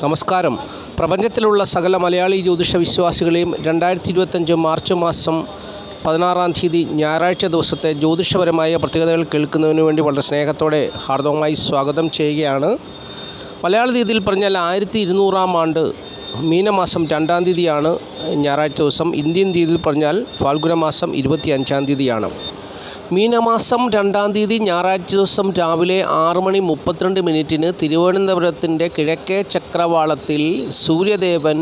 നമസ്കാരം. പ്രപഞ്ചത്തിലുള്ള സകല മലയാളി ജ്യോതിഷ വിശ്വാസികളെയും 2025 മാർച്ച് മാസം 16-ാം തീയതി ഞായറാഴ്ച ദിവസത്തെ ജ്യോതിഷപരമായ പ്രത്യേകതകൾ കേൾക്കുന്നതിന് വേണ്ടി വളരെ സ്നേഹത്തോടെ ഹാർദവമായി സ്വാഗതം ചെയ്യുകയാണ്. മലയാള രീതിയിൽ പറഞ്ഞാൽ 1200-ാം ആണ്ട് മീനമാസം 2-ാം തീയതിയാണ് ഞായറാഴ്ച ദിവസം. ഇന്ത്യൻ രീതിയിൽ പറഞ്ഞാൽ ഫാൽഗുന മാസം 25-ാം തീയതിയാണ്. മീനമാസം 2-ാം തീയതി ഞായറാഴ്ച ദിവസം രാവിലെ 6:32 തിരുവനന്തപുരത്തിൻ്റെ കിഴക്കേ ചക്രവാളത്തിൽ സൂര്യദേവൻ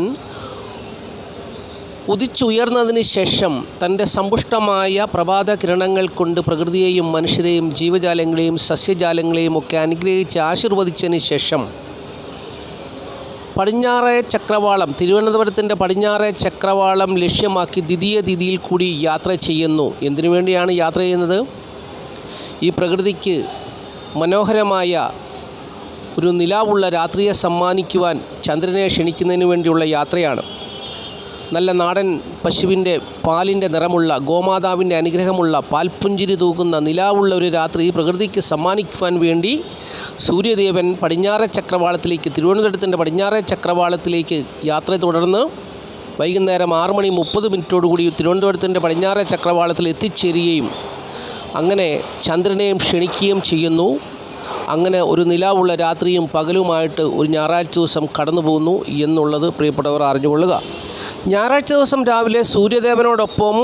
ഉദിച്ചുയർന്നതിന് ശേഷം തൻ്റെ സമ്പുഷ്ടമായ പ്രഭാത കിരണങ്ങൾ കൊണ്ട് പ്രകൃതിയെയും മനുഷ്യരെയും ജീവജാലങ്ങളെയും സസ്യജാലങ്ങളെയും ഒക്കെ അനുഗ്രഹിച്ച് ആശീർവദിച്ചതിന് ശേഷം പടിഞ്ഞാറേ ചക്രവാളം, തിരുവനന്തപുരത്തിൻ്റെ പടിഞ്ഞാറേ ചക്രവാളം ലക്ഷ്യമാക്കി ദ്വിതീയ തിഥിയിൽ കൂടി യാത്ര ചെയ്യുന്നു. എന്തിനു വേണ്ടിയാണ് യാത്ര ചെയ്യുന്നത്? ഈ പ്രകൃതിക്ക് മനോഹരമായ ഒരു നിലാവുള്ള രാത്രിയെ സമ്മാനിക്കുവാൻ ചന്ദ്രനെ ക്ഷണിക്കുന്നതിന് വേണ്ടിയുള്ള യാത്രയാണ്. നല്ല നാടൻ പശുവിൻ്റെ പാലിൻ്റെ നിറമുള്ള, ഗോമാതാവിൻ്റെ അനുഗ്രഹമുള്ള, പാൽപുഞ്ചിരി തൂക്കുന്ന നിലാവുള്ള ഒരു രാത്രി പ്രകൃതിക്ക് സമ്മാനിക്കുവാൻ വേണ്ടി സൂര്യദേവൻ പടിഞ്ഞാറേ ചക്രവാളത്തിലേക്ക്, തിരുവനന്തപുരത്തിൻ്റെ പടിഞ്ഞാറേ ചക്രവാളത്തിലേക്ക് യാത്ര തുടർന്ന് വൈകുന്നേരം 6:30 തിരുവനന്തപുരത്തിൻ്റെ പടിഞ്ഞാറേ ചക്രവാളത്തിൽ എത്തിച്ചേരുകയും അങ്ങനെ ചന്ദ്രനെയും ക്ഷണിക്കുകയും ചെയ്യുന്നു. അങ്ങനെ ഒരു നിലാവുള്ള രാത്രിയും പകലുമായിട്ട് ഒരു ഞായറാഴ്ച ദിവസം കടന്നു പോകുന്നു എന്നുള്ളത് പ്രിയപ്പെട്ടവർ അറിഞ്ഞുകൊള്ളുക. ഞായറാഴ്ച ദിവസം രാവിലെ സൂര്യദേവനോടൊപ്പം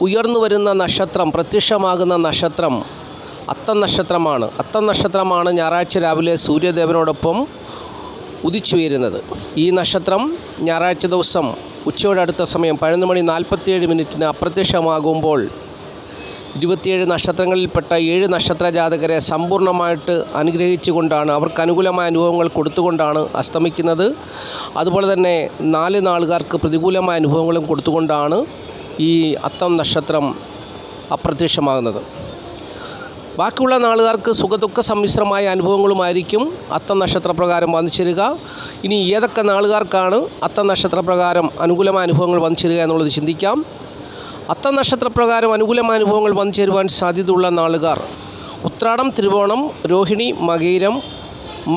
ഉയർന്നു വരുന്ന നക്ഷത്രം, പ്രത്യക്ഷമാകുന്ന നക്ഷത്രം അത്തം നക്ഷത്രമാണ്. അത്തം നക്ഷത്രമാണ് ഞായറാഴ്ച രാവിലെ സൂര്യദേവനോടൊപ്പം ഉദിച്ചുയരുന്നത്. ഈ നക്ഷത്രം ഞായറാഴ്ച ദിവസം ഉച്ചയോടടുത്ത സമയം 11:47 അപ്രത്യക്ഷമാകുമ്പോൾ 27 നക്ഷത്രങ്ങളിൽപ്പെട്ട 7 നക്ഷത്ര ജാതകരെ സമ്പൂർണ്ണമായിട്ട് അനുഗ്രഹിച്ചുകൊണ്ടാണ്, അവർക്ക് അനുകൂലമായ അനുഭവങ്ങൾ കൊടുത്തുകൊണ്ടാണ് അസ്തമിക്കുന്നത്. അതുപോലെ തന്നെ 4 നാളുകാർക്ക് പ്രതികൂലമായ അനുഭവങ്ങളും കൊടുത്തുകൊണ്ടാണ് ഈ അത്തം നക്ഷത്രം അപ്രത്യക്ഷമാകുന്നത്. ബാക്കിയുള്ള നാളുകാർക്ക് സുഖദുഃഖ സമ്മിശ്രമായ അനുഭവങ്ങളുമായിരിക്കും അത്തം നക്ഷത്രപ്രകാരം വന്നു ചേരുക. ഇനി ഏതൊക്കെ നാളുകാർക്കാണ് അത്തം നക്ഷത്രപ്രകാരം അനുകൂലമായ അനുഭവങ്ങൾ വന്നു ചേരുക എന്നുള്ളത് ചിന്തിക്കാം. അത്തം നക്ഷത്രപ്രകാരം അനുകൂലമായ അനുഭവങ്ങൾ വന്നു ചേരുവാൻ സാധ്യതയുള്ള നാളുകാർ ഉത്രാടം, തിരുവോണം, രോഹിണി, മകയിരം,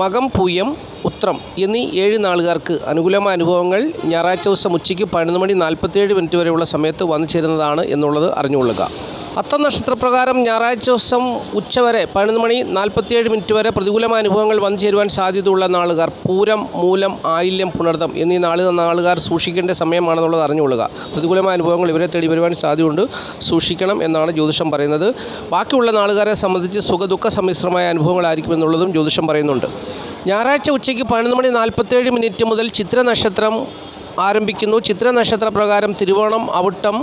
മകം, പൂയം, ഉത്രം എന്നീ 7 നാളുകാർക്ക് അനുകൂലമായ അനുഭവങ്ങൾ ഞായറാഴ്ച ദിവസം ഉച്ചയ്ക്ക് 11:47 വരെയുള്ള സമയത്ത് വന്നു ചേരുന്നതാണ് എന്നുള്ളത് അറിഞ്ഞുകൊള്ളുക. അത്തം നക്ഷത്രപ്രകാരം ഞായറാഴ്ച ദിവസം ഉച്ചവരെ 11:47 വരെ പ്രതികൂലമായ അനുഭവങ്ങൾ വന്നു ചേരുവാൻ സാധ്യതയുള്ള നാളുകാർ പൂരം, മൂലം, ആയില്യം, പുണർദം എന്നീ നാളുകാർ സൂക്ഷിക്കേണ്ട സമയമാണെന്നുള്ളത് അറിഞ്ഞുകൊള്ളുക. പ്രതികൂലമായ അനുഭവങ്ങൾ ഇവരെ തേടി വരുവാൻ സാധ്യതയുണ്ട്, സൂക്ഷിക്കണം എന്നാണ് ജ്യോതിഷം പറയുന്നത്. ബാക്കിയുള്ള നാളുകാരെ സംബന്ധിച്ച് സുഖദുഃഖ സമ്മിശ്രമായ അനുഭവങ്ങളായിരിക്കും എന്നുള്ളതും ജ്യോതിഷം പറയുന്നുണ്ട്. ഞായറാഴ്ച ഉച്ചയ്ക്ക് 11:47 മുതൽ ചിത്ര നക്ഷത്രം ആരംഭിക്കുന്നു. ചിത്ര നക്ഷത്രപ്രകാരം തിരുവോണം, അവിട്ടം,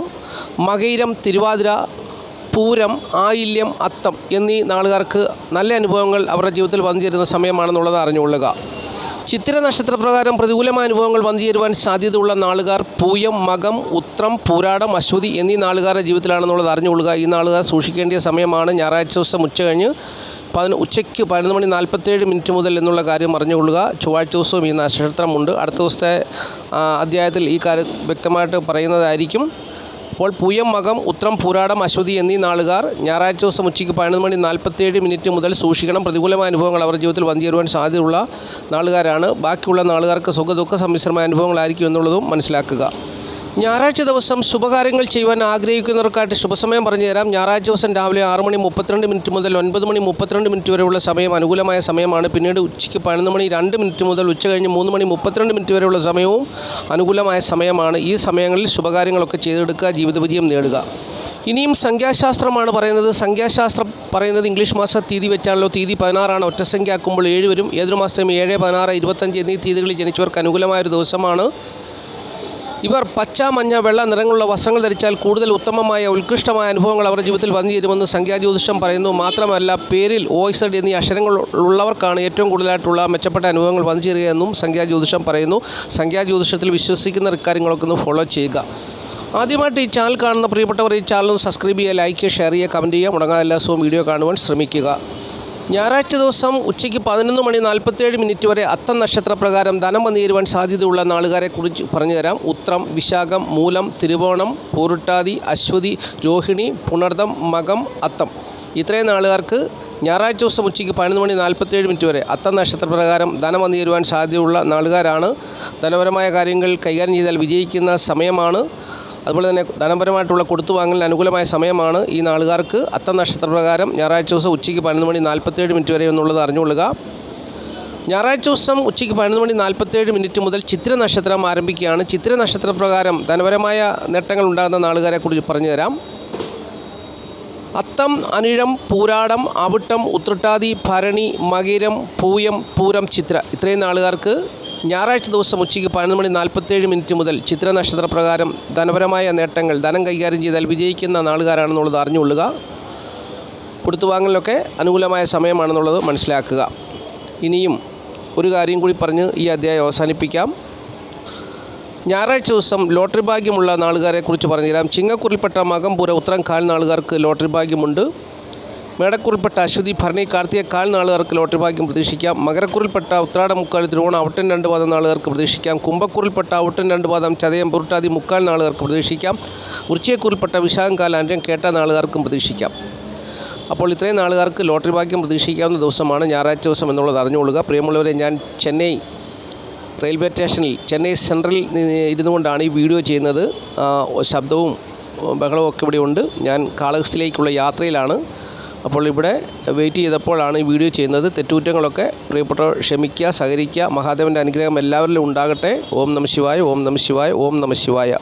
മകയിരം, തിരുവാതിര, പൂരം, ആയില്യം, അത്തം എന്നീ നാളുകാർക്ക് നല്ല അനുഭവങ്ങൾ അവരുടെ ജീവിതത്തിൽ വന്നു ചേരുന്ന സമയമാണെന്നുള്ളത് അറിഞ്ഞുകൊള്ളുക. ചിത്ര നക്ഷത്രപ്രകാരം പ്രതികൂലമായ അനുഭവങ്ങൾ വന്നു ചേരുവാൻ സാധ്യതയുള്ള നാളുകാർ പൂയം, മകം, ഉത്രം, പൂരാടം, അശ്വതി എന്നീ നാളുകാരുടെ ജീവിതത്തിലാണെന്നുള്ളത് അറിഞ്ഞുകൊള്ളുക. ഈ നാളുകാർ സൂക്ഷിക്കേണ്ട സമയമാണ് ഞായറാഴ്ച ദിവസം ഉച്ചയ്ക്ക് 11:47 മുതൽ എന്നുള്ള കാര്യം അറിഞ്ഞുകൊള്ളുക. ചൊവ്വാഴ്ച ദിവസവും ഈ നക്ഷത്രമുണ്ട്. അടുത്ത ദിവസത്തെ അധ്യായത്തിൽ ഈ കാര്യം വ്യക്തമായിട്ട് പറയുന്നതായിരിക്കും. അപ്പോൾ പൂയം, മകം, ഉത്രം, പൂരാടം, അശ്വതി എന്നീ നാളുകാർ ഞായറാഴ്ച ദിവസം ഉച്ചയ്ക്ക് 11:47 മുതൽ സൂക്ഷിക്കണം. പ്രതികൂലമായ അനുഭവങ്ങൾ അവരുടെ ജീവിതത്തിൽ വന്നു ചേരുവാൻ സാധ്യതയുള്ള നാളുകാരാണ്. ബാക്കിയുള്ള നാളുകാർക്ക് സുഖദുഃഖ സമ്മിശ്രമായ അനുഭവങ്ങളായിരിക്കും എന്നുള്ളതും മനസ്സിലാക്കുക. ഞായറാഴ്ച ദിവസം ശുഭകാര്യങ്ങൾ ചെയ്യുവാൻ ആഗ്രഹിക്കുന്നവർക്കായിട്ട് ശുഭസമയം പറഞ്ഞു തരാം. ഞായറാഴ്ച ദിവസം രാവിലെ 6:32 മുതൽ 9:32 വരെയുള്ള സമയം അനുകൂലമായ സമയമാണ്. പിന്നീട് ഉച്ചയ്ക്ക് 11:02 മുതൽ ഉച്ച കഴിഞ്ഞ് 3:32 വരെയുള്ള സമയവും അനുകൂലമായ സമയമാണ്. ഈ സമയങ്ങളിൽ ശുഭകാര്യങ്ങളൊക്കെ ചെയ്തെടുക്കുക, ജീവിത വിജയം നേടുക. ഇനിയും സംഖ്യാശാസ്ത്രമാണ് പറയുന്നത്. സംഖ്യാശാസ്ത്രം പറയുന്നത് ഇംഗ്ലീഷ് മാസ തീയതി വെച്ചാണല്ലോ. തീയതി 16 ഒറ്റസംഖ്യ ആക്കുമ്പോൾ 7 വരും. ഏതൊരു മാസത്തെയും 7, 16, 25 എന്നീ തീയതികളിൽ ജനിച്ചവർക്ക് അനുകൂലമായൊരു ദിവസമാണ്. ഇവർ പച്ച, മഞ്ഞ, വെള്ള നിറങ്ങളുള്ള വസ്ത്രങ്ങൾ ധരിച്ചാൽ കൂടുതൽ ഉത്തമമായ ഉത്കൃഷ്ടമായ അനുഭവങ്ങൾ അവരുടെ ജീവിതത്തിൽ വന്നു ചേരുമെന്ന് സംഖ്യാജ്യോതിഷം പറയുന്നു. മാത്രമല്ല പേരിൽ OZ എന്നീ അക്ഷരങ്ങൾ ഉള്ളവർക്കാണ് ഏറ്റവും കൂടുതലായിട്ടുള്ള മെച്ചപ്പെട്ട അനുഭവങ്ങൾ വന്നു ചേരുകയെന്നും സംഖ്യാജ്യോതിഷം പറയുന്നു. സംഖ്യാജ്യോതിഷത്തിൽ വിശ്വസിക്കുന്ന ഇക്കാര്യങ്ങളൊക്കെ ഒന്ന് ഫോളോ ചെയ്യുക. ആദ്യമായിട്ട് ഈ ചാനൽ കാണുന്ന പ്രിയപ്പെട്ടവർ ഈ ചാനൽ സബ്സ്ക്രൈബ് ചെയ്യുക, ലൈക്ക് ചെയ്യുക, ഷെയർ ചെയ്യുക, കമൻറ്റ് ചെയ്യുക. മുടങ്ങാതെ എല്ലാ ദിവസവും വീഡിയോ കാണുവാൻ ശ്രമിക്കുക. ഞായറാഴ്ച ദിവസം ഉച്ചയ്ക്ക് 11:47 വരെ അത്തം നക്ഷത്രപ്രകാരം ധനം വന്നു ചേരുവാൻ സാധ്യതയുള്ള നാളുകാരെ കുറിച്ച് പറഞ്ഞുതരാം. ഉത്രം, വിശാഖം, മൂലം, തിരുവോണം, പൂരുട്ടാതി, അശ്വതി, രോഹിണി, പുണർദം, മകം, അത്തം ഇത്രയും നാളുകാർക്ക് ഞായറാഴ്ച ദിവസം ഉച്ചയ്ക്ക് 11:47 വരെ അത്തം നക്ഷത്രപ്രകാരം ധനം വന്നു ചേരുവാൻ സാധ്യതയുള്ള നാളുകാരാണ്. ധനപരമായ കാര്യങ്ങൾ കൈകാര്യം ചെയ്താൽ വിജയിക്കുന്ന സമയമാണ്. അതുപോലെ തന്നെ ധനപരമായിട്ടുള്ള കൊടുത്തുവാങ്ങലിന് അനുകൂലമായ സമയമാണ് ഈ നാളുകാർക്ക്. അത്തം നക്ഷത്രപ്രകാരം ഞായറാഴ്ച ദിവസം ഉച്ചയ്ക്ക് 11:47 വരെ എന്നുള്ളത് അറിഞ്ഞുകൊള്ളുക. ഞായറാഴ്ച ദിവസം ഉച്ചയ്ക്ക് 11:47 മുതൽ ചിത്ര നക്ഷത്രം ആരംഭിക്കുകയാണ്. ചിത്ര നക്ഷത്രപ്രകാരം ധനപരമായ നേട്ടങ്ങൾ ഉണ്ടാകുന്ന നാളുകാരെക്കുറിച്ച് പറഞ്ഞു തരാം. അത്തം, അനിഴം, പൂരാടം, അവിട്ടം, ഉത്രട്ടാതി, ഭരണി, മകയിരം, പൂയം, പൂരം, ചിത്ര ഇത്രയും നാളുകാർക്ക് ഞായറാഴ്ച ദിവസം ഉച്ചയ്ക്ക് 11:47 മുതൽ ചിത്ര നക്ഷത്രപ്രകാരം ധനപരമായ നേട്ടങ്ങൾ, ധനം കൈകാര്യം ചെയ്താൽ വിജയിക്കുന്ന നാളുകാരാണെന്നുള്ളത് അറിഞ്ഞുകൊള്ളുക. കൊടുത്തുവാങ്ങലിനൊക്കെ അനുകൂലമായ സമയമാണെന്നുള്ളത് മനസ്സിലാക്കുക. ഇനിയും ഒരു കാര്യം കൂടി പറഞ്ഞ് ഈ അധ്യായം അവസാനിപ്പിക്കാം. ഞായറാഴ്ച ദിവസം ലോട്ടറി ഭാഗ്യമുള്ള നാളുകാരെക്കുറിച്ച് പറഞ്ഞുതരാം. ചിങ്ങക്കുറിൽപ്പെട്ട മകം, പൂര, ഉത്രം കാൽ നാളുകാർക്ക് ലോട്ടറി ഭാഗ്യമുണ്ട്. മേടക്കുറിൽപ്പെട്ട അശ്വതി, ഭരണി, കാർത്തിക കാൽ നാളുകാർക്ക് ലോട്ടറി ഭാഗ്യം പ്രതീക്ഷിക്കാം. മകരക്കുറിൽപ്പെട്ട ഉത്രാടം, മുക്കാൽ, തിരുവോണം, അവിട്ടൻ 2 പാദം നാളുകാർക്ക് പ്രതീക്ഷിക്കാം. കുംഭക്കുറിൽപ്പെട്ട അവിട്ടൻ 2 പാദം, ചതയം, പുരുട്ടാതി, മുക്കാൽ നാളുകാർക്ക് പ്രതീക്ഷിക്കാം. വൃശ്ചികക്കുറിൽപ്പെട്ട വിശാഖം, കാൽ, അന്യം, കേട്ട നാളുകാർക്കും പ്രതീക്ഷിക്കാം. അപ്പോൾ ഇത്രയും നാളുകാർക്ക് ലോട്ടറി ഭാഗ്യം പ്രതീക്ഷിക്കാവുന്ന ദിവസമാണ് ഞായറാഴ്ച ദിവസം എന്നുള്ളത് അറിഞ്ഞുകൊള്ളുക. പ്രിയമുള്ളവരെ, ഞാൻ ചെന്നൈ റെയിൽവേ സ്റ്റേഷനിൽ, ചെന്നൈ സെൻട്രലിൽ ഇരുന്നു കൊണ്ടാണ് ഈ വീഡിയോ ചെയ്യുന്നത്. ശബ്ദവും ബഹളവും ഒക്കെ ഇവിടെ ഉണ്ട്. ഞാൻ കാളഹസ്തിയിലേക്കുള്ള യാത്രയിലാണ്. അപ്പോൾ ഇവിടെ വെയിറ്റ് ചെയ്തപ്പോഴാണ് ഈ വീഡിയോ ചെയ്യുന്നത്. തെറ്റുകുറ്റങ്ങളൊക്കെ പ്രിയപ്പെട്ടവർ ക്ഷമിക്കുക, സഹകരിക്കുക. മഹാദേവൻ്റെ അനുഗ്രഹം എല്ലാവരിലും ഉണ്ടാകട്ടെ. ഓം നമഃ ശിവായ, ഓം നമഃ ശിവായ, ഓം നമഃ ശിവായ.